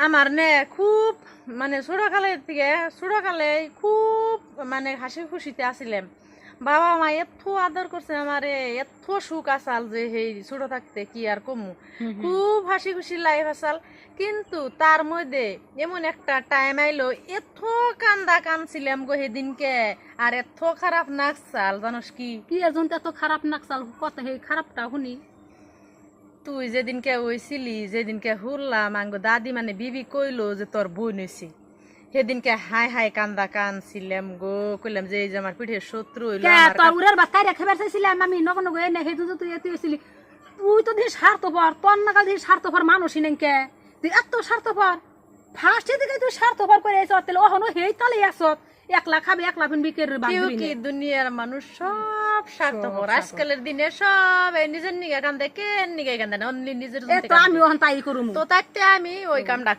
আমার নে খুব মানে ছোটকালে খুব মানে হাসি খুশিতে আছিলাম। বাবা মা এত আদর করছে আমারে, এত সুখ আসাল যে সেই ছোট থাকতে কি আর কমু। খুব হাসি খুশি লাইফ আসাল। কিন্তু তার মধ্যে এমন একটা টাইম আইলো, এত কান্দা কানছিলাম গো সেদিনকে, আর এত খারাপ নাকসাল জানোস কি? কি এজন এত খারাপ নাকসাল কথা, সেই খারাপটা শুনি। তুই যেদিনকে হইছিলি, যেদিনকে হুরলাম আঙ্গ দাদি মানে বিবি কইলো যে তোর বোন হইছি, সেদিনকে হাই হাই কান্দা কানছিলাম গো। কইলাম যে এই যে আমার পিঠের শত্রু হইলো আমার তোর উড়ের বাচ্চাই রেখে বেড়াইছিলাম আমি নগ নগ এনে সেই তুই তুই হয়েছিলি। তুই তো দিয়ে স্বার্থপর, তোর নাগাল দিয়ে স্বার্থপর মানুষই নেই কে, তুই এত স্বার্থপর। ফার্স্টে দিকে তুই স্বার্থপর করে এসে ওহনো সেই তালে আসত, একলা খাবি একলা ফিনবি কে কেউ কি দুনিয়ার মানুষ সব স্বার্থপর। আজকালের দিনে সব এই নিজের নিগে কান্দে, কে নিগে কান্দে না, অন্য নিজের জন্য তো আমি ওখান তাই করুম। তো তাইতে আমি ওই কামটা